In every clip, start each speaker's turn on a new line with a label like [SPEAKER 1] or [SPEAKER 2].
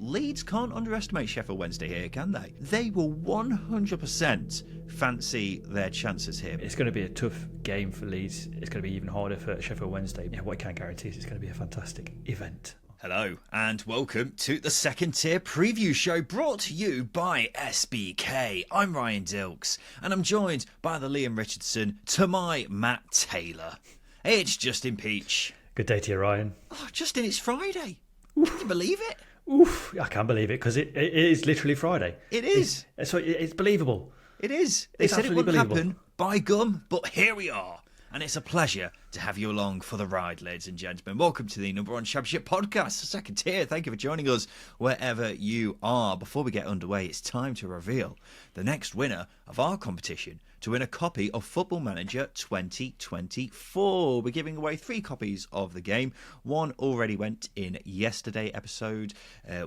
[SPEAKER 1] Leeds can't underestimate Sheffield Wednesday here, can they? They will 100% fancy their chances here.
[SPEAKER 2] It's going to be a tough game for Leeds. It's going to be even harder for Sheffield Wednesday. Yeah, what I can guarantee is it's going to be a fantastic event.
[SPEAKER 1] Hello and welcome to the Second Tier Preview Show, brought to you by SBK. I'm Ryan Dilks and I'm joined by the Liam Richardson to my Matt Taylor. It's Justin Peach.
[SPEAKER 2] Good day to you, Ryan.
[SPEAKER 1] Oh, Justin, it's Friday. Can you believe it?
[SPEAKER 2] Oof, I can't believe it because it is literally Friday.
[SPEAKER 1] It is.
[SPEAKER 2] It's believable.
[SPEAKER 1] It is. They said it wouldn't happen. By gum, but here we are. And it's a pleasure to have you along for the ride, ladies and gentlemen. Welcome to the number one championship podcast, the Second Tier. Thank you for joining us wherever you are. Before we get underway, it's time to reveal the next winner of our competition to win a copy of Football Manager 2024. We're giving away 3 copies of the game. One already went in yesterday's episode.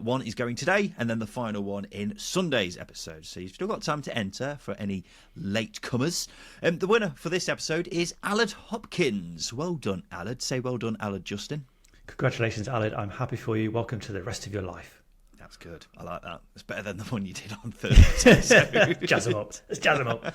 [SPEAKER 1] One is going today, and then the final one in Sunday's episode. So you've still got time to enter for any latecomers. The winner for this episode is Alad Hopkins. Well done, Alad. Say well done, Alad, Justin.
[SPEAKER 2] Congratulations, Alad. I'm happy for you. Welcome to the rest of your life.
[SPEAKER 1] That's good. I like that. It's better than the one you did on Thursday. So.
[SPEAKER 2] Jazz them up. Let's jazz them up.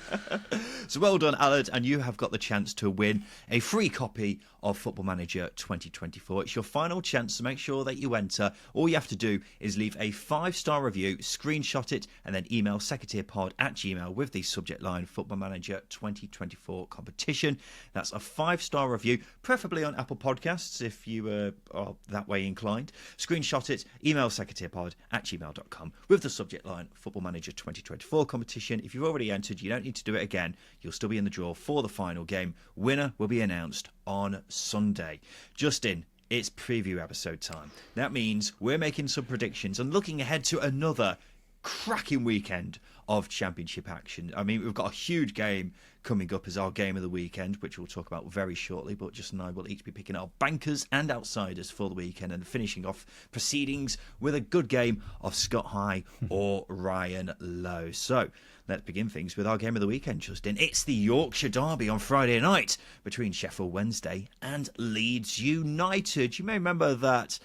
[SPEAKER 1] So well done, Alad, and you have got the chance to win a free copy of Football Manager 2024. It's your final chance to make sure that you enter. All you have to do is leave a 5-star review, screenshot it, and then email secondtierpod@gmail.com with the subject line Football Manager 2024 competition. That's a 5-star review, preferably on Apple Podcasts if you are that way inclined. Screenshot it, email secondtierpod@gmail.com with the subject line Football Manager 2024 competition. If you've already entered, you don't need to do it again. You'll still be in the draw for the final game. Winner will be announced on Sunday. Justin, it's preview episode time. That means we're making some predictions and looking ahead to another cracking weekend of championship action. I mean, we've got a huge game coming up as our game of the weekend, which we'll talk about very shortly, but Justin and I will each be picking our bankers and outsiders for the weekend and finishing off proceedings with a good game of Scott High or Ryan Lowe. So let's begin things with our game of the weekend, Justin. It's the Yorkshire Derby on Friday night between Sheffield Wednesday and Leeds United. You may remember that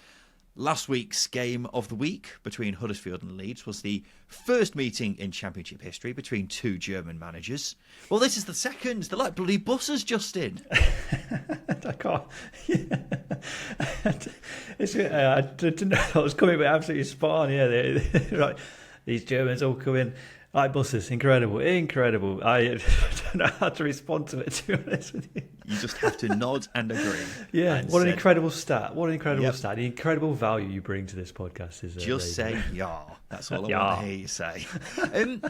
[SPEAKER 1] last week's game of the week between Huddersfield and Leeds was the first meeting in Championship history between 2 German managers. Well, this is the second. They're like bloody buses, Justin.
[SPEAKER 2] I can't. I didn't know that was coming, but absolutely spot on. Yeah, right. These Germans all come in like buses. Incredible. I don't know how to respond to it, to be honest with you.
[SPEAKER 1] You just have to nod and agree.
[SPEAKER 2] Yeah, an incredible stat. What an incredible stat. The incredible value you bring to this podcast is...
[SPEAKER 1] just say yeah. That's all I want to hear you say. I think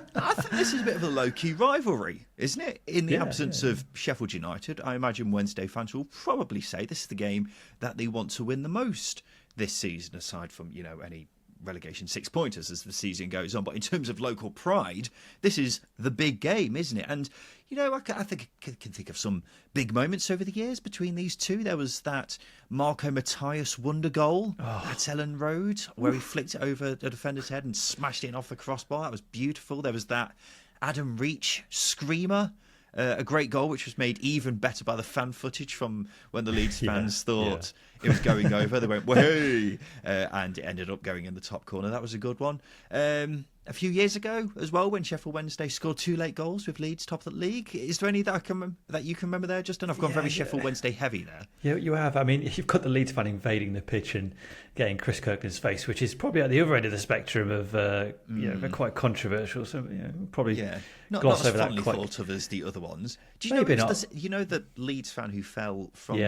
[SPEAKER 1] this is a bit of a low-key rivalry, isn't it? In the absence of Sheffield United, I imagine Wednesday fans will probably say this is the game that they want to win the most this season, aside from, any relegation 6-pointers as the season goes on. But in terms of local pride, this is the big game, isn't it? And I think I can think of some big moments over the years between these two. There was that Marco Matthias wonder goal at Ellen Road where he flicked it over the defender's head and smashed it in off the crossbar. That was beautiful. There was that Adam Reach screamer, a great goal which was made even better by the fan footage from when the Leeds fans thought it was going over. They went, "Way!" And it ended up going in the top corner. That was a good one. A few years ago as well, when Sheffield Wednesday scored 2 late goals with Leeds top of the league. Is there any that you can remember there, Justin? I've gone very Sheffield Wednesday heavy there.
[SPEAKER 2] Yeah, you have. I mean, you've got the Leeds fan invading the pitch and getting Chris Kirkland's face, which is probably at the other end of the spectrum of quite controversial. So probably gloss over that. Not as fondly thought of as the other ones. Do you know the Leeds fan who fell from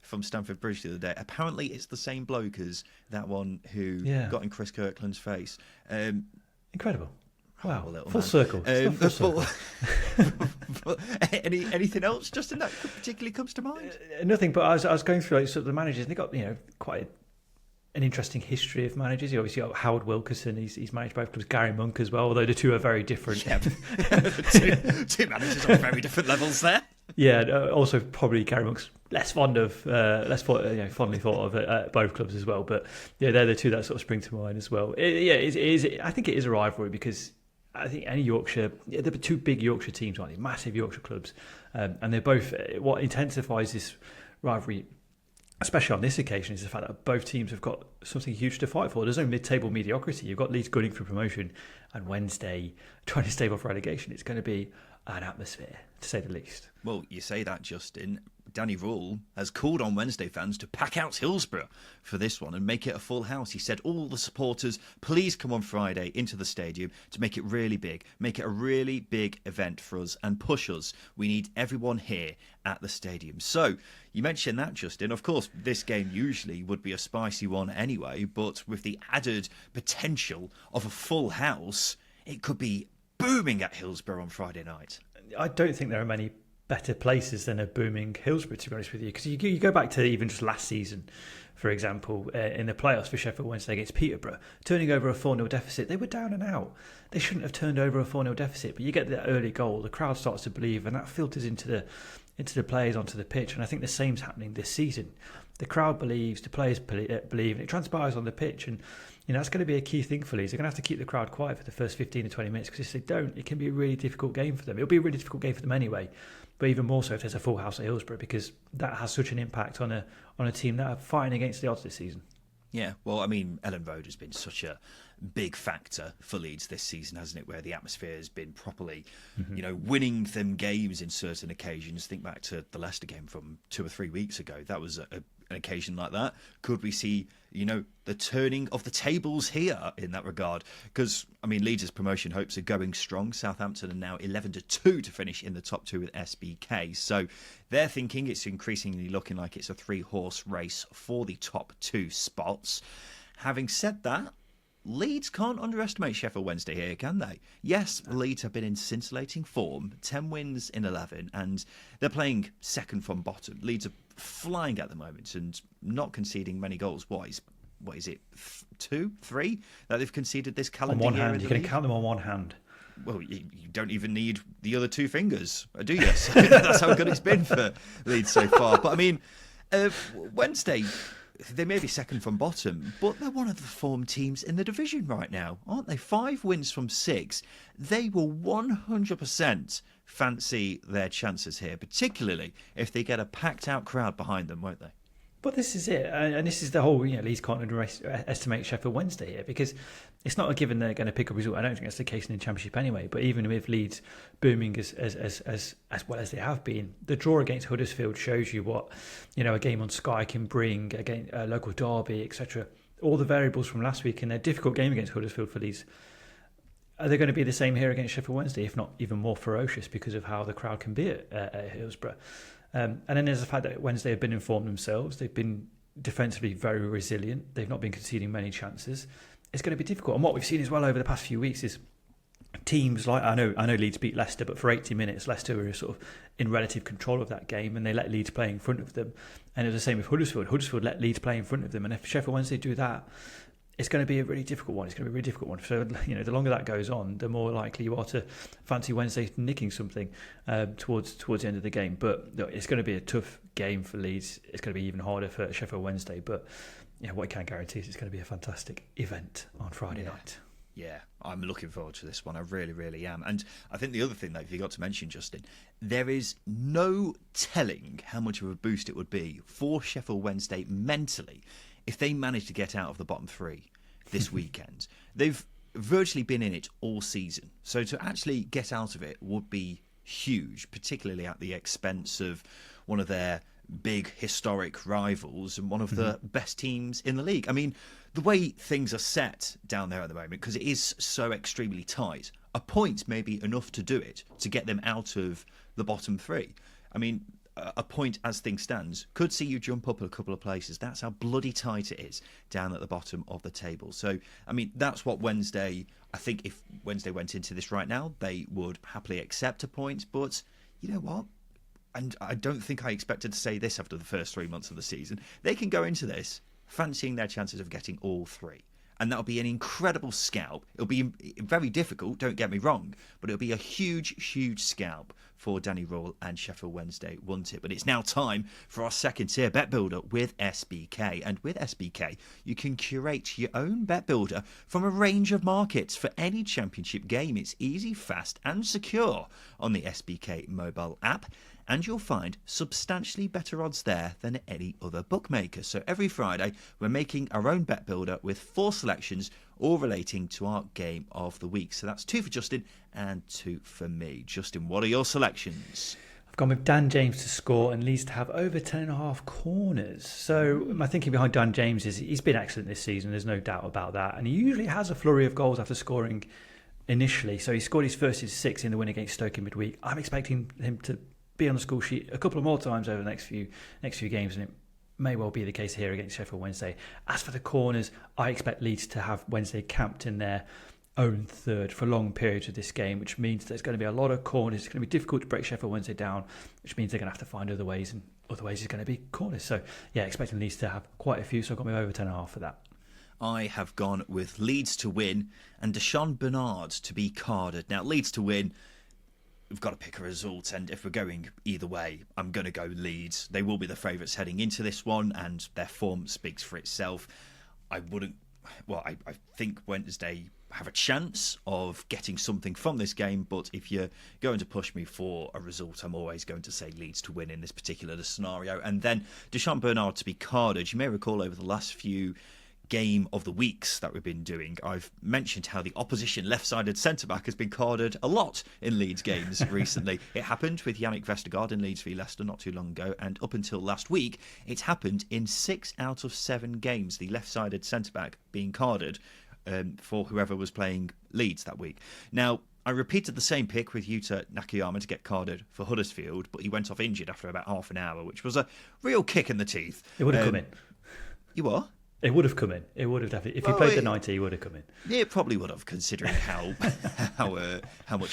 [SPEAKER 2] from Stamford Bridge the other day? Apparently, it's the same bloke as that one who got in Chris Kirkland's face. Incredible. Wow.
[SPEAKER 1] Full
[SPEAKER 2] circle.
[SPEAKER 1] Anything else, Justin, that particularly comes to mind?
[SPEAKER 2] Nothing, but I was going through sort of the managers, and they got quite an interesting history of managers. You obviously got Howard Wilkerson, he's managed both clubs, Gary Monk as well, although the two are very different.
[SPEAKER 1] Yeah. two managers on very different levels there.
[SPEAKER 2] Yeah, also probably Gary Monk's fondly thought of at both clubs as well. But yeah, they're the two that sort of spring to mind as well. I think it is a rivalry because I think any Yorkshire, they're 2 big Yorkshire teams, aren't they? Massive Yorkshire clubs, and they're both. What intensifies this rivalry especially on this occasion, is the fact that both teams have got something huge to fight for. There's no mid-table mediocrity. You've got Leeds gunning for promotion, and Wednesday trying to stave off relegation. It's going to be an atmosphere, to say the least.
[SPEAKER 1] Well, you say that, Justin. Danny Rule has called on Wednesday fans to pack out Hillsborough for this one and make it a full house. He said, all the supporters, please come on Friday into the stadium to make it really big, make it a really big event for us and push us. We need everyone here at the stadium. So you mentioned that, Justin. Of course, this game usually would be a spicy one anyway, but with the added potential of a full house, it could be booming at Hillsborough on Friday night.
[SPEAKER 2] I don't think there are many better places than a booming Hillsborough, to be honest with you, because you go back to even just last season, for example, in the playoffs for Sheffield Wednesday against Peterborough, turning over a 4-0 deficit. They were down and out. They shouldn't have turned over a 4-0 deficit, but you get that early goal, the crowd starts to believe, and that filters into the players onto the pitch. And I think the same's happening this season. The crowd believes, the players believe, and it transpires on the pitch. And that's going to be a key thing for Leeds. They're going to have to keep the crowd quiet for the first 15 to 20 minutes, because if they don't, it can be a really difficult game for them. It'll be a really difficult game for them anyway, but even more so if there's a full house at Hillsborough, because that has such an impact on a team that are fighting against the odds this season.
[SPEAKER 1] Yeah, well, I mean, Ellen Road has been such a big factor for Leeds this season, hasn't it? Where the atmosphere has been properly, winning them games in certain occasions. Think back to the Leicester game from 2 or 3 weeks ago. That was an occasion like that. Could we see, the turning of the tables here in that regard? Because, I mean, Leeds' promotion hopes are going strong. Southampton are now 11-2 to finish in the top 2 with SBK. So they're thinking it's increasingly looking like it's a 3-horse race for the top 2 spots. Having said that, Leeds can't underestimate Sheffield Wednesday here, can they? Yes, Leeds have been in scintillating form, 10 wins in 11, and they're playing second from bottom. Leeds are flying at the moment and not conceding many goals. What is it, 2, 3 that they've conceded this calendar year?
[SPEAKER 2] On one hand, you can count them on one hand.
[SPEAKER 1] Well, you don't even need the other 2 fingers, do you? So that's how good it's been for Leeds so far. But I mean, Wednesday, they may be second from bottom, but they're one of the form teams in the division right now, aren't they? 5 wins from 6. They will 100% fancy their chances here, particularly if they get a packed-out crowd behind them, won't they?
[SPEAKER 2] But this is it, and this is the whole, Leeds can't underestimate Sheffield Wednesday here, because it's not a given they're going to pick up a result. I don't think that's the case in the Championship anyway, but even with Leeds booming as well as they have been, the draw against Huddersfield shows you what, a game on Sky can bring, against a local derby, etc. All the variables from last week in their difficult game against Huddersfield for Leeds, are they going to be the same here against Sheffield Wednesday, if not even more ferocious, because of how the crowd can be at Hillsborough? And then there's the fact that Wednesday have been informed themselves. They've been defensively very resilient. They've not been conceding many chances. It's going to be difficult. And what we've seen as well over the past few weeks is teams like, I know Leeds beat Leicester, but for 80 minutes, Leicester were sort of in relative control of that game, and they let Leeds play in front of them. And it was the same with Huddersfield. Huddersfield let Leeds play in front of them. And if Sheffield Wednesday do that, it's going to be a really difficult one. So, the longer that goes on, the more likely you are to fancy Wednesday nicking something towards the end of the game. But it's going to be a tough game for Leeds. It's going to be even harder for Sheffield Wednesday. But what I can guarantee is it's going to be a fantastic event on Friday night.
[SPEAKER 1] Yeah, I'm looking forward to this one. I really, really am. And I think the other thing that you forgot to mention, Justin, there is no telling how much of a boost it would be for Sheffield Wednesday mentally if they manage to get out of the bottom 3 this weekend. They've virtually been in it all season. So to actually get out of it would be huge, particularly at the expense of one of their big historic rivals and one of the best teams in the league. I mean, the way things are set down there at the moment, because it is so extremely tight, a point may be enough to do it, to get them out of the bottom 3. I mean, a point as things stands could see you jump up a couple of places. That's how bloody tight it is down at the bottom of the table. So, I mean, that's what Wednesday, I think if Wednesday went into this right now, they would happily accept a point. But you know what? And I don't think I expected to say this after the first 3 months of the season. They can go into this fancying their chances of getting all 3. And that'll be an incredible scalp. It'll be very difficult, don't get me wrong, but it'll be a huge, huge scalp for Danny Rule and Sheffield Wednesday, wouldn't it? But it's now time for our second tier bet builder with SBK. And with SBK, you can curate your own bet builder from a range of markets for any championship game. It's easy, fast and secure on the SBK mobile app. And you'll find substantially better odds there than any other bookmaker. So every Friday, we're making our own bet builder with 4 selections, all relating to our game of the week. So that's 2 for Justin and 2 for me. Justin, what are your selections?
[SPEAKER 2] I've gone with Dan James to score and Leeds to have over 10.5 corners. So my thinking behind Dan James is he's been excellent this season. There's no doubt about that. And he usually has a flurry of goals after scoring initially. So he scored his first 6 in the win against Stoke in midweek. I'm expecting him to be on the score sheet a couple of more times over the next few games, and it may well be the case here against Sheffield Wednesday. As for the corners, I expect Leeds to have Wednesday camped in their own third for long periods of this game, which means there's going to be a lot of corners. It's going to be difficult to break Sheffield Wednesday down, which means they're going to have to find other ways, and other ways is going to be corners. So yeah, expecting Leeds to have quite a few, so I've got me over 10.5 for that.
[SPEAKER 1] I have gone with Leeds to win and Deshaun Bernard to be carded. Now, Leeds to win, we've got to pick a result, and if we're going either way, I'm going to go Leeds. They will be the favourites heading into this one, and their form speaks for itself. I think Wednesday have a chance of getting something from this game, but if you're going to push me for a result, I'm always going to say Leeds to win in this particular scenario. And then Deshaun Bernard to be carded. You may recall over the last few game of the weeks that we've been doing, I've mentioned how the opposition left-sided centre-back has been carded a lot in Leeds games recently. It happened with Yannick Vestergaard in Leeds v Leicester not too long ago, and up until last week, it's happened in 6 out of 7 games, the left-sided centre-back being carded for whoever was playing Leeds that week. Now, I repeated the same pick with Yuta Nakayama to get carded for Huddersfield, but he went off injured after about half an hour, which was a real kick in the teeth.
[SPEAKER 2] It would have come in.
[SPEAKER 1] You are?
[SPEAKER 2] It would have come in. It would have definitely. If he played the 90, he would have come in.
[SPEAKER 1] Yeah, it probably would have, considering how much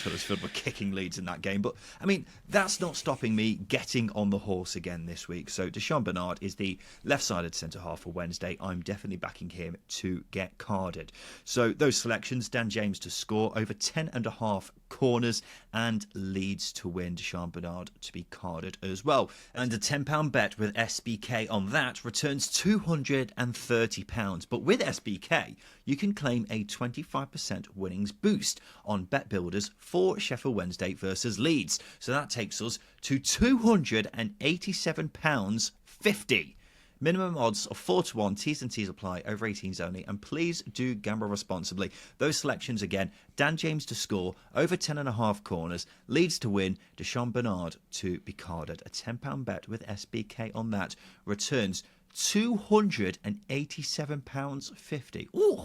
[SPEAKER 1] Huddersfield were kicking Leeds in that game. But, I mean, that's not stopping me getting on the horse again this week. So, Deshaun Bernard is the left-sided centre-half for Wednesday. I'm definitely backing him to get carded. So, those selections, Dan James to score over 10.5 corners and Leeds to win, Deshaun Bernard to be carded as well. And a £10 bet with SBK on that returns £230. But with SBK, you can claim a 25% winnings boost on bet builders for Sheffield Wednesday versus Leeds. So that takes us to £287.50. Minimum odds of 4-1, T's and T's apply, over 18s only, and please do gamble responsibly. Those selections again, Dan James to score, over 10.5 corners, Leeds to win, Deshaun Bernard to be carded. A £10 bet with SBK on that returns £287.50. Ooh,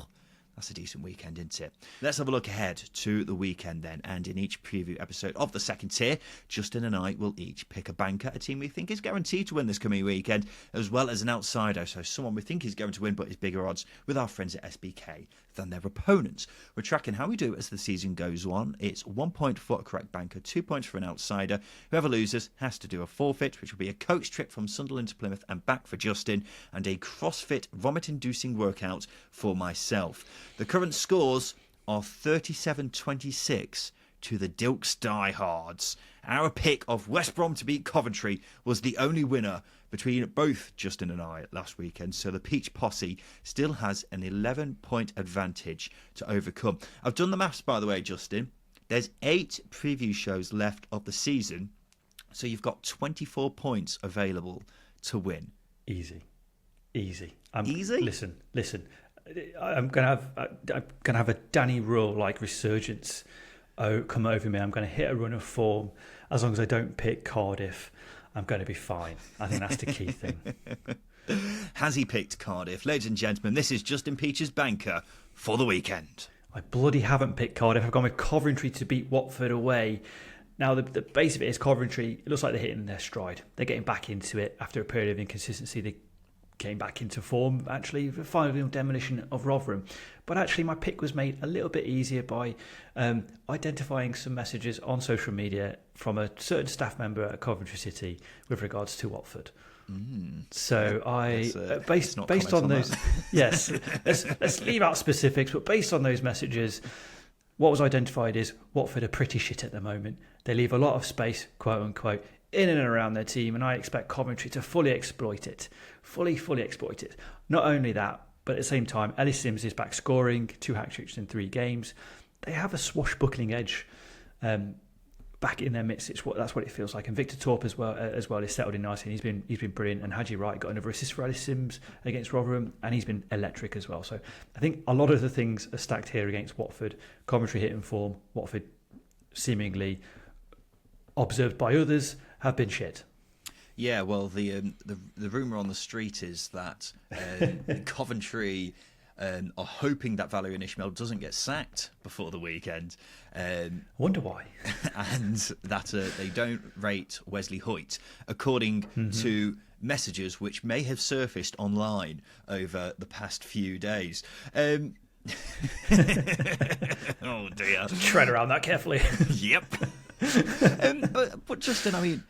[SPEAKER 1] that's a decent weekend, isn't it? Let's have a look ahead to the weekend then. And in each preview episode of the second tier, Justin and I will each pick a banker, a team we think is guaranteed to win this coming weekend, as well as an outsider, so someone we think is going to win but is bigger odds, with our friends at SBK than their opponents. We're tracking how we do as the season goes on. It's 1 point for a correct banker, 2 points for an outsider. Whoever loses has to do a forfeit, which will be a coach trip from Sunderland to Plymouth and back for Justin, and a CrossFit vomit-inducing workout for myself. The current scores are 37-26 to the Dilks Diehards. Our pick of West Brom to beat Coventry was the only winner between both Justin and I last weekend, so the Peach Posse still has an 11-point advantage to overcome. I've done the maths, by the way, Justin. There's 8 preview shows left of the season, so you've got 24 points available to win.
[SPEAKER 2] Easy.
[SPEAKER 1] Easy?
[SPEAKER 2] Listen. I'm gonna have a Danny Rule-like resurgence come over me. I'm going to hit a run of form. As long as I don't pick Cardiff, I'm going to be fine. I think that's the key thing.
[SPEAKER 1] Has he picked Cardiff? Ladies and gentlemen, this is Justin Peach's banker for the weekend.
[SPEAKER 2] I bloody haven't picked Cardiff. I've gone with Coventry to beat Watford away. Now, the base of it is Coventry. It looks like they're hitting their stride. They're getting back into it after a period of inconsistency. They came back into form, actually, the final demolition of Rotherham. But actually, my pick was made a little bit easier by identifying some messages on social media from a certain staff member at Coventry City with regards to Watford. So based on those, yes, let's leave out specifics, but based on those messages, what was identified is Watford are pretty shit at the moment. They leave a lot of space, quote unquote, in and around their team, and I expect Coventry to fully exploit it. Fully exploit it. Not only that, but at the same time, Ellis Sims is back scoring 2 hat-tricks in 3 games. They have a swashbuckling edge back in their midst. That's what it feels like. And Victor Torp as well is settled in nicely. And he's been brilliant. And Haji Wright got another assist for Ellis Sims against Rotherham, and he's been electric as well. So I think a lot of the things are stacked here against Watford. Coventry hitting form. Watford seemingly observed by others have been shit.
[SPEAKER 1] Yeah, well, the rumour on the street is that Coventry are hoping that Valérien Ismaël doesn't get sacked before the weekend.
[SPEAKER 2] I wonder why.
[SPEAKER 1] And that they don't rate Wesley Hoyt, according to messages which may have surfaced online over the past few days. Oh dear.
[SPEAKER 2] Tread around that carefully.
[SPEAKER 1] Yep. But Justin, I mean,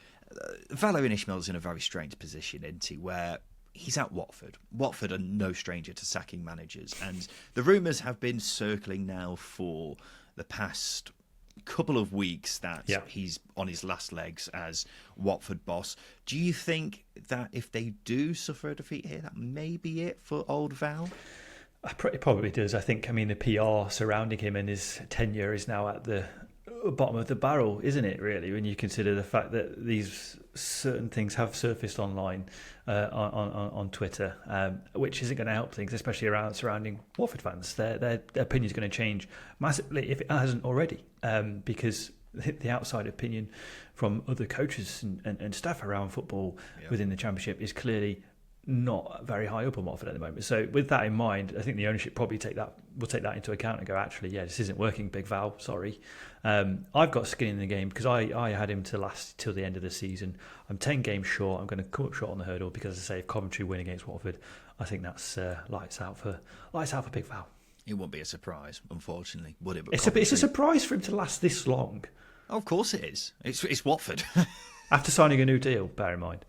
[SPEAKER 1] Valérien Ismaël's in a very strange position, isn't he, where he's at Watford. Watford are no stranger to sacking managers, and the rumours have been circling now for the past couple of weeks that he's on his last legs as Watford boss. Do you think that if they do suffer a defeat here, that may be it for old Val?
[SPEAKER 2] It probably does. I think, the PR surrounding him and his tenure is now at the bottom of the barrel, isn't it, really, when you consider the fact that these certain things have surfaced online on Twitter, which isn't going to help things, especially surrounding Watford fans. Their opinion is going to change massively if it hasn't already, because the outside opinion from other coaches and staff around football within the Championship is clearly not very high up on Watford at the moment. So with that in mind, I think the ownership probably will take that into account and go, actually, this isn't working, Big Val, sorry. I've got skin in the game because I had him to last till the end of the season. I'm 10 games short. I'm going to come up short on the hurdle because, as I say, if Coventry win against Watford, I think that's lights out for Big Val.
[SPEAKER 1] It won't be a surprise, unfortunately, would it?
[SPEAKER 2] It's a surprise for him to last this long.
[SPEAKER 1] Oh, of course it is. It's Watford.
[SPEAKER 2] After signing a new deal, bear in mind.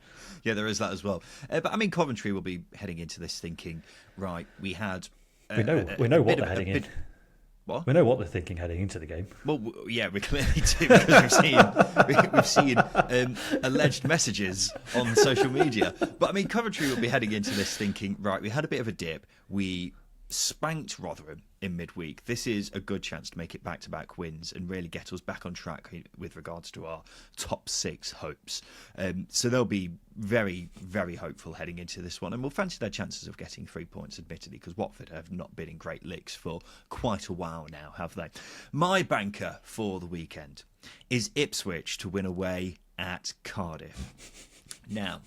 [SPEAKER 1] Yeah, there is that as well. But I mean, Coventry will be heading into this thinking, right, we had...
[SPEAKER 2] we know what they're heading in.
[SPEAKER 1] What?
[SPEAKER 2] We know what they're thinking heading into the game.
[SPEAKER 1] Well, yeah, we clearly do, because we've seen alleged messages on social media. But I mean, Coventry will be heading into this thinking, right, we had a bit of a dip. We spanked Rotherham in midweek. This is a good chance to make it back-to-back wins and really get us back on track with regards to our top 6 hopes. So they'll be very, very hopeful heading into this one, and we'll fancy their chances of getting 3 points, admittedly, because Watford have not been in great licks for quite a while now, have they? My banker for the weekend is Ipswich to win away at Cardiff. Now,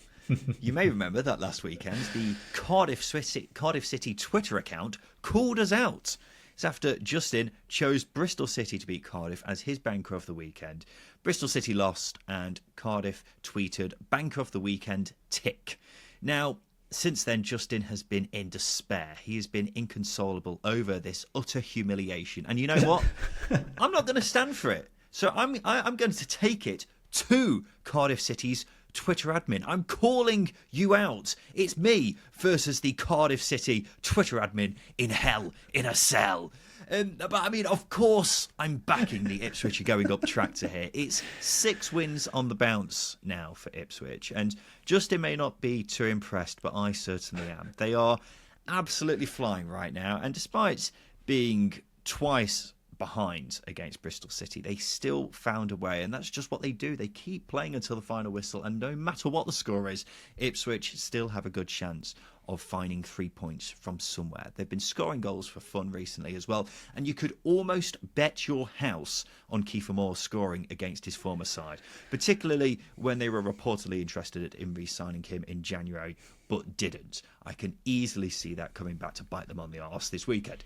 [SPEAKER 1] you may remember that last weekend the Cardiff City Twitter account called us out. It's after Justin chose Bristol City to beat Cardiff as his banker of the weekend. Bristol City lost and Cardiff tweeted banker of the weekend tick. Now, since then, Justin has been in despair. He has been inconsolable over this utter humiliation. And you know what? I'm not going to stand for it. So I'm going to take it to Cardiff City's Twitter admin. I'm calling you out. It's me versus the Cardiff City Twitter admin in hell in a cell. But I mean, of course, I'm backing the Ipswich going up tractor here. It's 6 wins on the bounce now for Ipswich, and Justin may not be too impressed, but I certainly am. They are absolutely flying right now, and despite being twice behind against Bristol City, they still found a way, and that's just what they do. They keep playing until the final whistle, and no matter what the score is, Ipswich still have a good chance of finding 3 points from somewhere. They've been scoring goals for fun recently as well, and you could almost bet your house on Kiefer Moore scoring against his former side, particularly when they were reportedly interested in re-signing him in January, but didn't. I can easily see that coming back to bite them on the arse this weekend.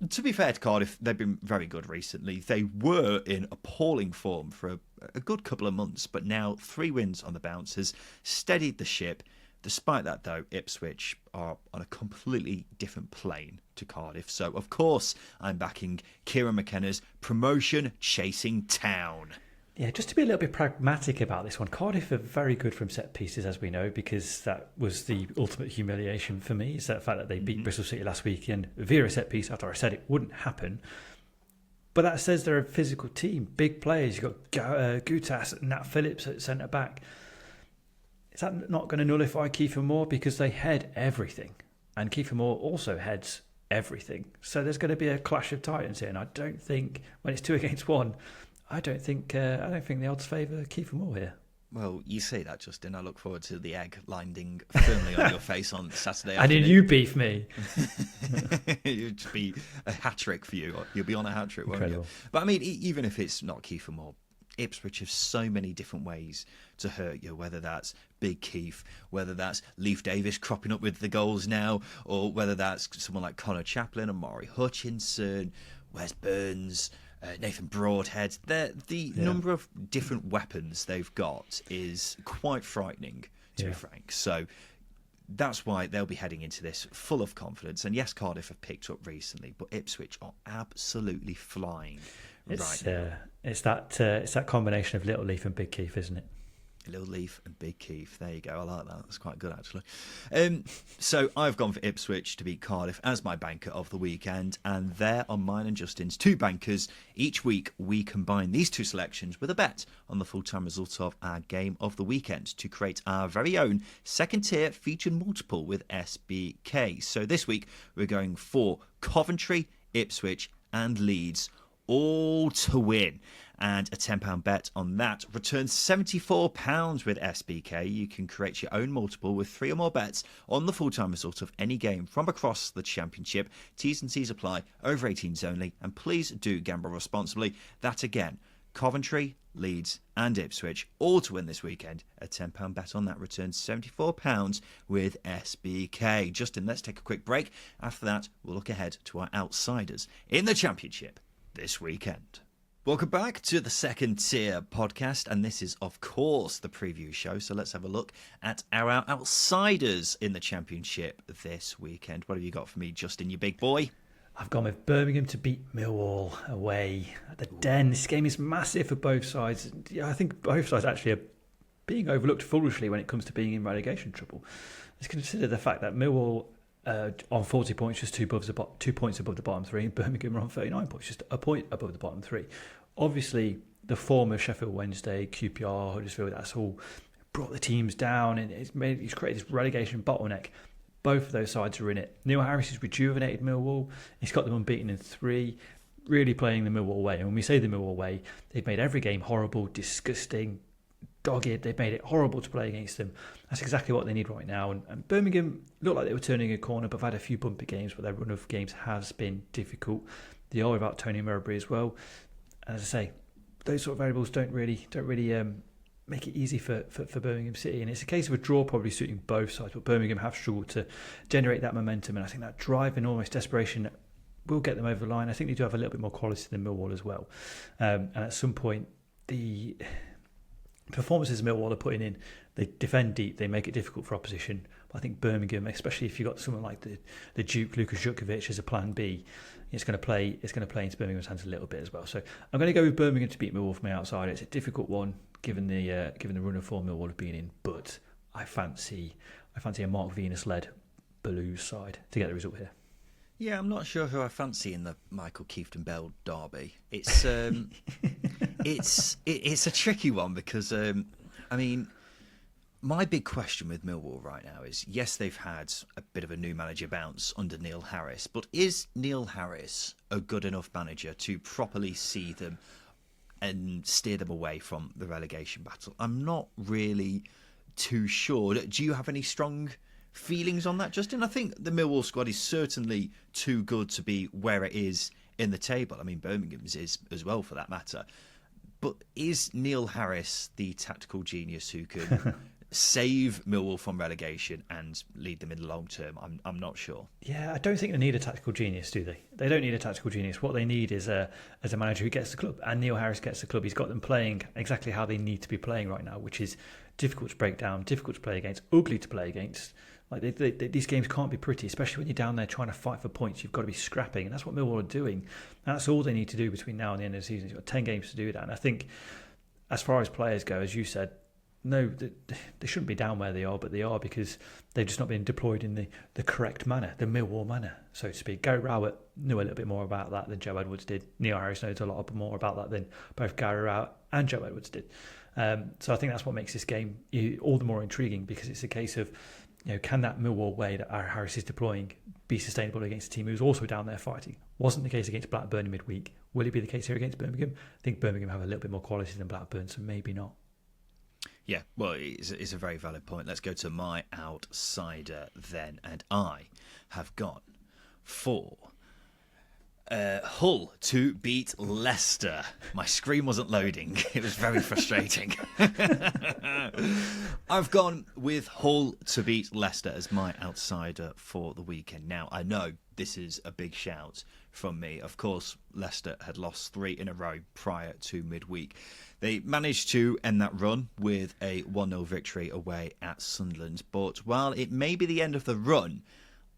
[SPEAKER 1] To be fair to Cardiff, they've been very good recently. They were in appalling form for a good couple of months, but now 3 wins on the bounce has steadied the ship. Despite that, though, Ipswich are on a completely different plane to Cardiff. So, of course, I'm backing Kieran McKenna's promotion-chasing town.
[SPEAKER 2] Yeah, just to be a little bit pragmatic about this one, Cardiff are very good from set pieces, as we know, because that was the ultimate humiliation for me, is that fact that they beat Bristol City last weekend via a set piece after I said it wouldn't happen. But that says they're a physical team, big players. You've got Gutas, Nat Phillips at centre back. Is that not going to nullify Kiefer Moore? Because they head everything. And Kiefer Moore also heads everything. So there's going to be a clash of titans here. And I don't think, when it's 2 against 1, I don't think the odds favour Kiefer Moore here.
[SPEAKER 1] Well, you say that, Justin. I look forward to the egg landing firmly on your face on Saturday afternoon.
[SPEAKER 2] And then you beef me.
[SPEAKER 1] It'd be a hat-trick for you. You'll be on a hat-trick, won't you? But I mean, even if it's not Kiefer Moore, Ipswich have so many different ways to hurt you, whether that's Big Keith, whether that's Leif Davis cropping up with the goals now, or whether that's someone like Connor Chaplin and Maury Hutchinson, Wes Burns, Nathan Broadhead. The number of different weapons they've got is quite frightening, to be frank. So that's why they'll be heading into this full of confidence. And yes, Cardiff have picked up recently, but Ipswich are absolutely flying right now.
[SPEAKER 2] It's that combination of Little Leaf and Big Keith, isn't it?
[SPEAKER 1] Little Leaf and Big Keith. There you go. I like that. That's quite good, actually. So I've gone for Ipswich to beat Cardiff as my banker of the weekend, and there are mine and Justin's 2 bankers. Each week we combine these 2 selections with a bet on the full-time result of our game of the weekend to create our very own second-tier featured multiple with SBK. So this week we're going for Coventry, Ipswich and Leeds, all to win. And a £10 bet on that returns £74 with SBK. You can create your own multiple with 3 or more bets on the full-time result of any game from across the Championship. T's and C's apply, over 18s only, and please do gamble responsibly. That again, Coventry, Leeds and Ipswich, all to win this weekend. A £10 bet on that returns £74 with SBK. Justin, let's take a quick break. After that, we'll look ahead to our outsiders in the Championship this weekend. Welcome back to the Second Tier podcast, and this is, of course, the preview show. So let's have a look at our outsiders in the Championship this weekend. What have you got for me, Justin, you big boy?
[SPEAKER 2] I've gone with Birmingham to beat Millwall away at the Den. This game is massive for both sides. I think both sides actually are being overlooked foolishly when it comes to being in relegation trouble. Let's consider the fact that Millwall on 40 points, just 2 points above the bottom 3, and Birmingham are on 39 points, just a point above the bottom 3. Obviously, the form of Sheffield Wednesday, QPR, Huddersfield, that's all brought the teams down, and it's created this relegation bottleneck. Both of those sides are in it. Neil Harris has rejuvenated Millwall. He's got them unbeaten in 3, really playing the Millwall way. And when we say the Millwall way, they've made every game horrible, disgusting, dogged. They've made it horrible to play against them. That's exactly what they need right now. And Birmingham looked like they were turning a corner, but have had a few bumpy games, but their run of games has been difficult. They are without Tony Mowbray as well. And as I say, those sort of variables don't really make it easy for Birmingham City. And it's a case of a draw probably suiting both sides, but Birmingham have struggled to generate that momentum. And I think that drive and almost desperation will get them over the line. I think they do have a little bit more quality than Millwall as well. And at some point, the performances Millwall are putting in, they defend deep, they make it difficult for opposition. But I think Birmingham, especially if you've got someone like the Duke, Lukas Jutkovic as a plan B, it's going to play into Birmingham's hands a little bit as well. So I'm going to go with Birmingham to beat Millwall from my outside. It's a difficult one given the run of form Millwall have been in, but I fancy a Mark Venus-led Blues side to get the result here.
[SPEAKER 1] Yeah, I'm not sure who I fancy in the Michael Keefton Bell derby. It's it's a tricky one because I mean, my big question with Millwall right now is, yes, they've had a bit of a new manager bounce under Neil Harris, but is Neil Harris a good enough manager to properly see them and steer them away from the relegation battle? I'm not really too sure. Do you have any strong feelings on that, Justin? I think the Millwall squad is certainly too good to be where it is in the table. I mean, Birmingham's is as well, for that matter. But is Neil Harris the tactical genius who can save Millwall from relegation and lead them in the long term? I'm not sure.
[SPEAKER 2] Yeah, I don't think they need a tactical genius, do they? They don't need a tactical genius. What they need is a manager who gets the club, and Neil Harris gets the club. He's got them playing exactly how they need to be playing right now, which is difficult to break down, difficult to play against, ugly to play against. Like these games can't be pretty, especially when you're down there trying to fight for points. You've got to be scrapping, and that's what Millwall are doing. And that's all they need to do between now and the end of the season. You've got 10 games to do that. And I think, as far as players go, as you said, no, they shouldn't be down where they are, but they are because they've just not been deployed in the correct manner, the Millwall manner, so to speak. Gary Rowett knew a little bit more about that than Joe Edwards did. Neil Harris knows a lot more about that than both Gary Rowett and Joe Edwards did. So I think that's what makes this game all the more intriguing, because it's a case of, can that Millwall way that Harris is deploying be sustainable against a team who's also down there fighting? Wasn't the case against Blackburn in midweek. Will it be the case here against Birmingham? I think Birmingham have a little bit more quality than Blackburn, so maybe not.
[SPEAKER 1] Yeah, well, it's a very valid point. Let's go to my outsider then, and I have gone for Hull to beat Leicester. My screen wasn't loading. It was very frustrating. I've gone with Hull to beat Leicester as my outsider for the weekend. Now, I know this is a big shout from me. Of course, Leicester had lost 3 in a row prior to midweek. They managed to end that run with a 1-0 victory away at Sunderland. But while it may be the end of the run,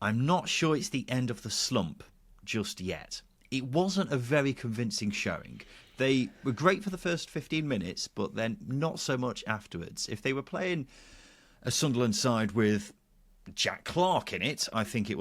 [SPEAKER 1] I'm not sure it's the end of the slump just yet. It wasn't a very convincing showing. They were great for the first 15 minutes, but then not so much afterwards. If they were playing a Sunderland side with Jack Clarke in it, I think it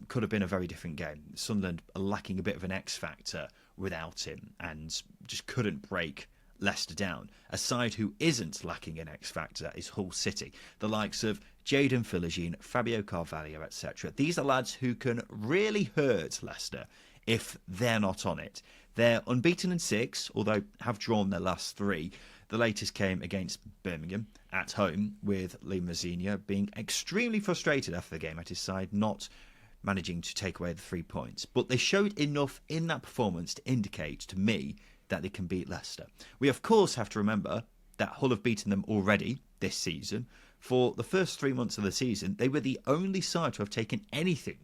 [SPEAKER 1] could have been a very different game. Sunderland are lacking a bit of an X factor without him and just couldn't break Leicester down. A side who isn't lacking an X factor is Hull City. The likes of Jadon Philogene, Fabio Carvalho, etc. These are lads who can really hurt Leicester if they're not on it. They're unbeaten in 6, although have drawn their last 3. The latest came against Birmingham at home, with Lee Mazzina being extremely frustrated after the game at his side not managing to take away the 3 points. But they showed enough in that performance to indicate to me that they can beat Leicester. We of course have to remember that Hull have beaten them already this season. For the first 3 months of the season, they were the only side to have taken anything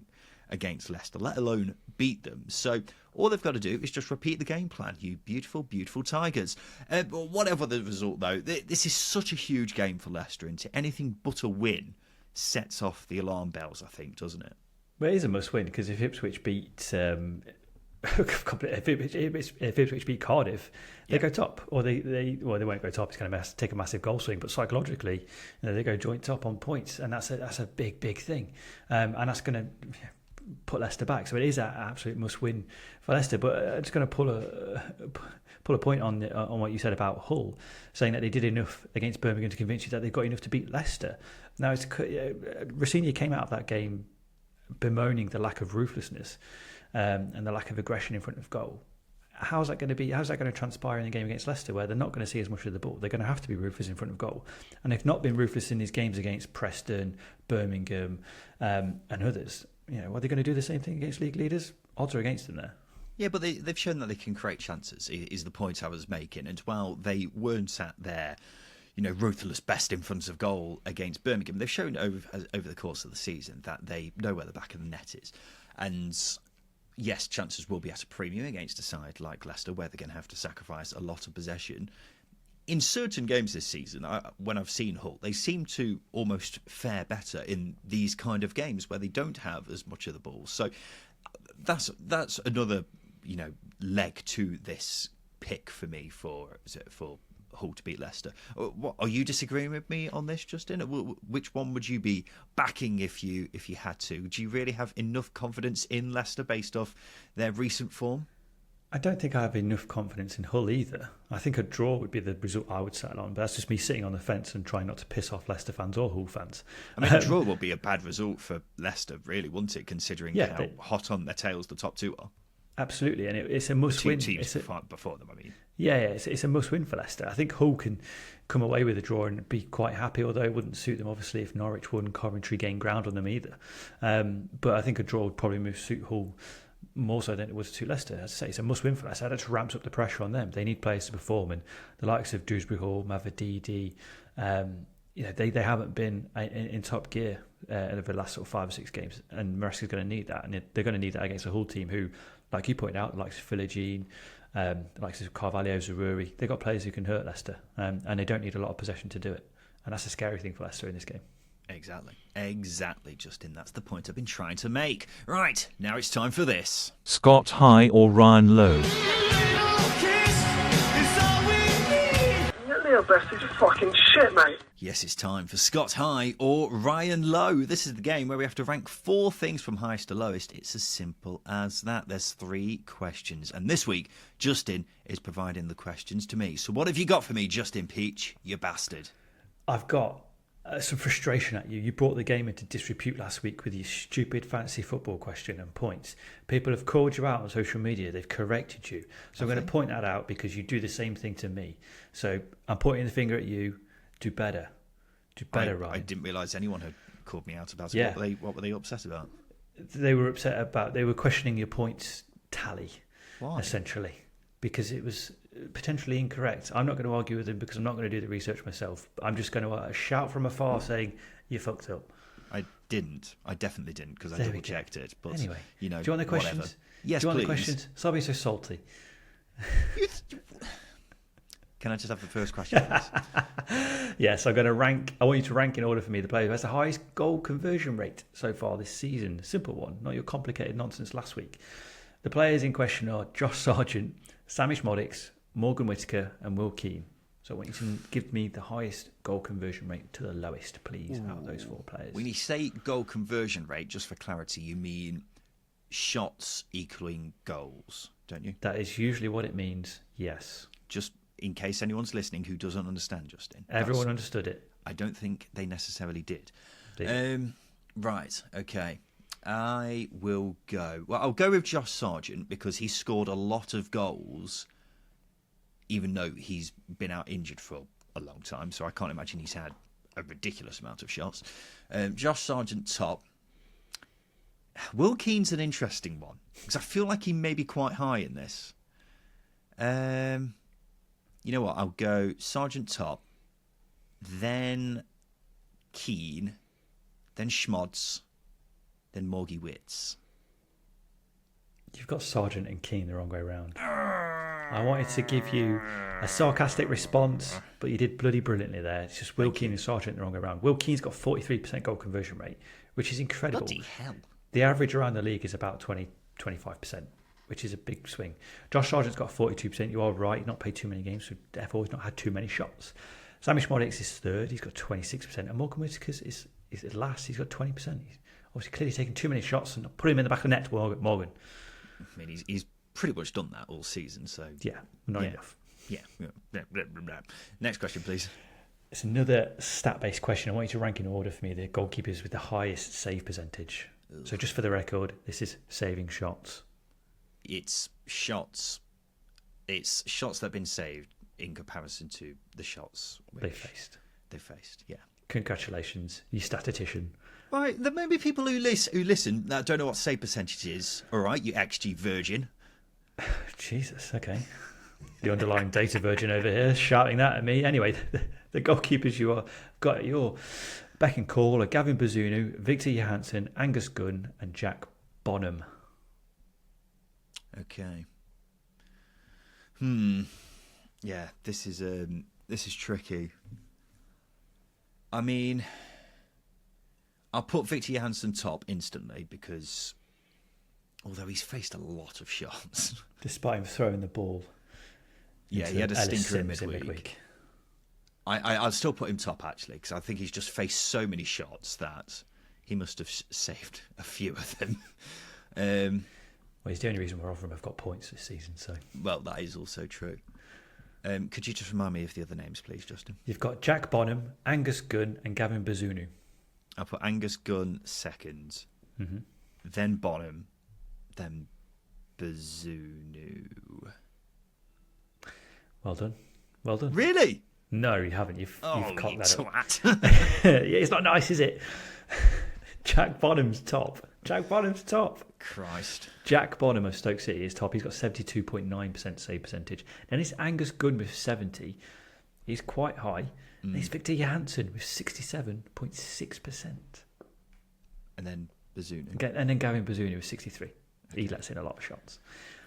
[SPEAKER 1] against Leicester, let alone beat them. So all they've got to do is just repeat the game plan, you beautiful, beautiful Tigers. Whatever the result, though, this is such a huge game for Leicester, and anything but a win sets off the alarm bells, I think, doesn't it?
[SPEAKER 2] Well, it is a must-win, because if Ipswich beat if Ipswich beat Cardiff, they go top, or they won't go top. It's going to take a massive goal swing, but psychologically, they go joint top on points, and that's a big thing, and that's going to put Leicester back. So it is an absolute must-win for Leicester. But I'm just going to pull a point on what you said about Hull, saying that they did enough against Birmingham to convince you that they've got enough to beat Leicester. Now, Rossini came out of that game bemoaning the lack of ruthlessness and the lack of aggression in front of goal. How's that going to transpire in the game against Leicester, where they're not going to see as much of the ball? They're going to have to be ruthless in front of goal, and they've not been ruthless in these games against Preston, Birmingham, and others. Are they going to do the same thing against league leaders? Odds are against them there.
[SPEAKER 1] Yeah, but they've shown that they can create chances, is the point I was making. And while they weren't sat there, ruthless best in front of goal against Birmingham, they've shown over the course of the season that they know where the back of the net is. And yes, chances will be at a premium against a side like Leicester, where they're going to have to sacrifice a lot of possession. In certain games this season, when I've seen Hull, they seem to almost fare better in these kind of games where they don't have as much of the ball. So that's another leg to this pick for me for Hull to beat Leicester. What, are you disagreeing with me on this, Justin? Which one would you be backing if you had to? Do you really have enough confidence in Leicester based off their recent form?
[SPEAKER 2] I don't think I have enough confidence in Hull either. I think a draw would be the result I would settle on, but that's just me sitting on the fence and trying not to piss off Leicester fans or Hull fans.
[SPEAKER 1] I mean, a draw will be a bad result for Leicester, really, wouldn't it, considering how hot on their tails the top 2 are?
[SPEAKER 2] Absolutely, and it's a must-win.
[SPEAKER 1] 2 teams before them, I mean.
[SPEAKER 2] Yeah, it's a must-win for Leicester. I think Hull can come away with a draw and be quite happy, although it wouldn't suit them, obviously, if Norwich won, Coventry gained ground on them either. But I think a draw would probably suit Hull more so than it would suit Leicester. As I say, it's a must-win for Leicester. That just ramps up the pressure on them. They need players to perform, and the likes of Dewsbury Hall, Mavididi, they haven't been in top gear over the last sort of 5 or 6 games, and Maresca's going to need that, and they're going to need that against a Hull team who, like you pointed out, the likes of Philogene, the likes of Carvalho, Zaruri, they've got players who can hurt Leicester, and they don't need a lot of possession to do it, and that's a scary thing for Leicester in this game.
[SPEAKER 1] Exactly, Justin. That's the point I've been trying to make. Right, now it's time for this.
[SPEAKER 3] Scott High or Ryan Lowe?
[SPEAKER 4] Neil Best is fucking shit, mate.
[SPEAKER 1] Yes, it's time for Scott High or Ryan Low. This is the game where we have to rank 4 things from highest to lowest. It's as simple as that. There's 3 questions. And this week, Justin is providing the questions to me. So what have you got for me, Justin Peach, you bastard?
[SPEAKER 2] I've got some frustration at you. You brought the game into disrepute last week with your stupid fantasy football question and points. People have called you out on social media. They've corrected you. So I'm going to point that out because you do the same thing to me. So I'm pointing the finger at you. Do better. Do better, Ryan.
[SPEAKER 1] I didn't realise anyone had called me out about it. Yeah. What were they upset about?
[SPEAKER 2] They were questioning your points tally.
[SPEAKER 1] Why?
[SPEAKER 2] Essentially. Because it was potentially incorrect. I'm not going to argue with them because I'm not going to do the research myself. I'm just going to shout from afar saying, you fucked up.
[SPEAKER 1] I didn't. I definitely didn't because I double checked it. But anyway,
[SPEAKER 2] do you want the questions?
[SPEAKER 1] Whatever. Yes,
[SPEAKER 2] do you want
[SPEAKER 1] please.
[SPEAKER 2] the questions? Stop being so salty.
[SPEAKER 1] Can I just have the first question, please?
[SPEAKER 2] Yes, I'm going to rank. I want you to rank in order for me the player who has the highest goal conversion rate so far this season. Simple one, not your complicated nonsense last week. The players in question are Josh Sargent, Sammy Schmodix, Morgan Whittaker, and Will Keane. So I want you to give me the highest goal conversion rate to the lowest, please, out of those 4 players.
[SPEAKER 1] When you say goal conversion rate, just for clarity, you mean shots equaling goals, don't you?
[SPEAKER 2] That is usually what it means, yes.
[SPEAKER 1] Just in case anyone's listening who doesn't understand, Justin.
[SPEAKER 2] Everyone understood it.
[SPEAKER 1] I don't think they necessarily did. Right, okay. I will go. Well, I'll go with Josh Sargent because he scored a lot of goals, even though he's been out injured for a long time. So I can't imagine he's had a ridiculous amount of shots. Josh Sargent top. Will Keane's an interesting one because I feel like he may be quite high in this. You know what? I'll go Sargent top, then Keane, then Schmods, then Morgie Witz.
[SPEAKER 2] You've got Sargent and Keane the wrong way around. I wanted to give you a sarcastic response, but you did bloody brilliantly there. It's just Will Keane and Sargent the wrong way around. Will Keane's got 43% goal conversion rate, which is incredible.
[SPEAKER 1] Bloody hell.
[SPEAKER 2] The average around the league is about 25%, which is a big swing. Josh Sargent's got 42%. You are right. He's not played too many games, so therefore he's not had too many shots. Sammy Schmodix is third. He's got 26%. And Morgan Whittaker is last. He's got 20%. He's obviously clearly taken too many shots and put him in the back of the net, Morgan.
[SPEAKER 1] I mean, he's pretty much done that all season. So
[SPEAKER 2] yeah, not enough.
[SPEAKER 1] Yeah. Next question, please.
[SPEAKER 2] It's another stat-based question. I want you to rank in order for me the goalkeepers with the highest save percentage. Ugh. So just for the record, this is saving shots.
[SPEAKER 1] It's shots. It's shots that have been saved in comparison to the shots
[SPEAKER 2] they faced.
[SPEAKER 1] Yeah.
[SPEAKER 2] Congratulations, you statistician.
[SPEAKER 1] Right, there may be people who listen that don't know what save percentage is. All right, you XG virgin.
[SPEAKER 2] Jesus, okay. The underlying data virgin over here shouting that at me. Anyway, the goalkeepers you got at your beck and call are Gavin Bazunu, Victor Johansson, Angus Gunn, and Jack Bonham.
[SPEAKER 1] Okay. Yeah, this is tricky. I mean, I'll put Victor Johansson top instantly because although he's faced a lot of shots,
[SPEAKER 2] despite him throwing the ball.
[SPEAKER 1] Yeah, he had a stinker in midweek. I'll still put him top actually because I think he's just faced so many shots that he must have saved a few of them.
[SPEAKER 2] Well, he's the only reason we're offering him. I've got points this season, so.
[SPEAKER 1] Well, that is also true. Could you just remind me of the other names, please, Justin?
[SPEAKER 2] You've got Jack Bonham, Angus Gunn, and Gavin Bazunu.
[SPEAKER 1] I'll put Angus Gunn second, then Bonham, then Bazunu.
[SPEAKER 2] Well done.
[SPEAKER 1] Really?
[SPEAKER 2] No, you haven't. You've cocked that
[SPEAKER 1] twat.
[SPEAKER 2] Up. Yeah, it's not nice, is it? Jack Bonham's top.
[SPEAKER 1] Christ.
[SPEAKER 2] Jack Bonham of Stoke City is top. He's got 72.9% save percentage. Then it's Angus Gunn with 70. He's quite high. And it's Victor Johansson with 67.6%.
[SPEAKER 1] And then Bazunu.
[SPEAKER 2] And then Gavin Bazunu with 63. He lets in a lot of shots.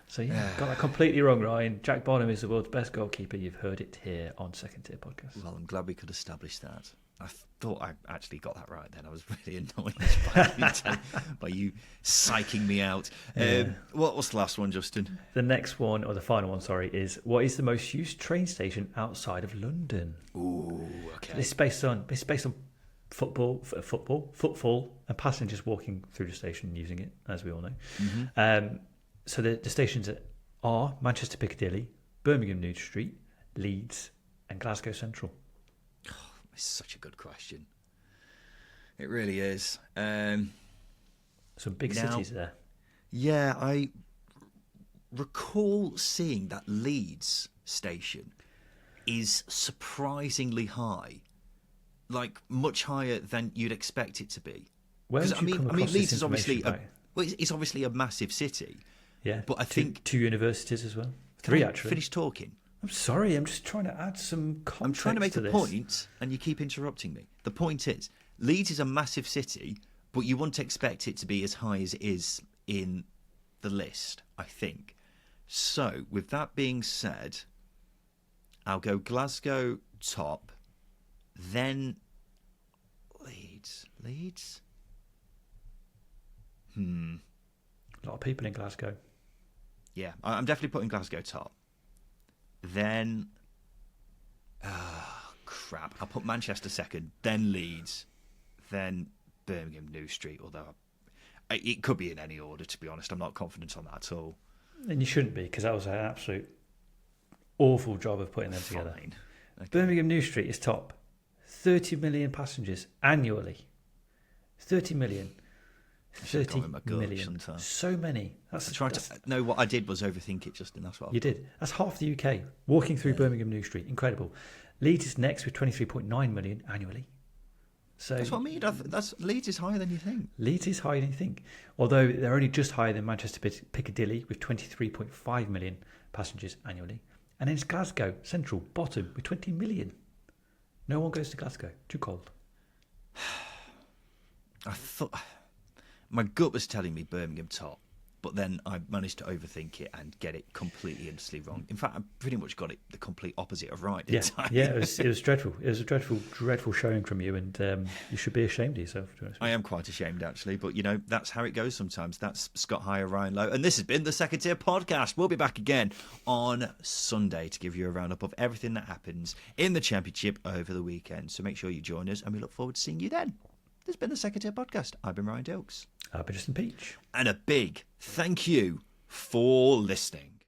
[SPEAKER 2] So yeah, got that completely wrong, Ryan. Jack Bonham is the world's best goalkeeper. You've heard it here on Second Tier Podcast.
[SPEAKER 1] Well, I'm glad we could establish that. I thought I actually got that right then. I was really annoyed by you psyching me out. What's the last one, Justin?
[SPEAKER 2] The next one, or the final one, sorry, is what is the most used train station outside of London?
[SPEAKER 1] Ooh, okay.
[SPEAKER 2] It's based on footfall, and passengers walking through the station using it, as we all know.
[SPEAKER 1] Mm-hmm.
[SPEAKER 2] So the stations are Manchester Piccadilly, Birmingham New Street, Leeds, and Glasgow Central.
[SPEAKER 1] It's such a good question. It really is.
[SPEAKER 2] Some big cities there.
[SPEAKER 1] Yeah, I recall seeing that Leeds station is surprisingly high, like much higher than you'd expect it to be.
[SPEAKER 2] Where did you come across
[SPEAKER 1] Leeds
[SPEAKER 2] this
[SPEAKER 1] is obviously
[SPEAKER 2] information
[SPEAKER 1] it's obviously a massive city.
[SPEAKER 2] Yeah,
[SPEAKER 1] but I think
[SPEAKER 2] two universities as well. Three, actually.
[SPEAKER 1] Finish talking.
[SPEAKER 2] I'm sorry, I'm just trying to add some context.
[SPEAKER 1] I'm trying to make
[SPEAKER 2] a
[SPEAKER 1] point, and you keep interrupting me. The point is, Leeds is a massive city, but you wouldn't expect it to be as high as it is in the list, I think. So, with that being said, I'll go Glasgow top, then Leeds. Leeds?
[SPEAKER 2] A lot of people in Glasgow.
[SPEAKER 1] Yeah, I'm definitely putting Glasgow top. Then, crap. I'll put Manchester second, then Leeds, then Birmingham New Street, although it could be in any order, to be honest. I'm not confident on that at all.
[SPEAKER 2] And you shouldn't be, because that was an absolute awful job of putting them together. Okay. Birmingham New Street is top. 30 million passengers annually. 30 million. 30 million. So many.
[SPEAKER 1] No, what I did was overthink it, Justin. That's what
[SPEAKER 2] you did. That's half the UK walking through Birmingham New Street. Incredible. Leeds is next with 23.9 million annually. So
[SPEAKER 1] that's what I mean. Leeds is higher than you think.
[SPEAKER 2] Leeds is higher than you think. Although they're only just higher than Manchester Piccadilly with 23.5 million passengers annually. And then it's Glasgow Central, bottom, with 20 million. No one goes to Glasgow. Too cold.
[SPEAKER 1] I thought... My gut was telling me Birmingham top, but then I managed to overthink it and get it completely and utterly wrong. In fact, I pretty much got it the complete opposite of right, didn't I?
[SPEAKER 2] Yeah, it was dreadful. It was a dreadful showing from you, and you should be ashamed of yourself.
[SPEAKER 1] I am quite ashamed, actually, but, that's how it goes sometimes. That's Scott Higher, Ryan Lowe, and this has been the Second Tier Podcast. We'll be back again on Sunday to give you a roundup of everything that happens in the Championship over the weekend. So make sure you join us, and we look forward to seeing you then. This has been the Second Tier Podcast. I've been Ryan Dilks.
[SPEAKER 2] I've been Justin Peach.
[SPEAKER 1] And a big thank you for listening.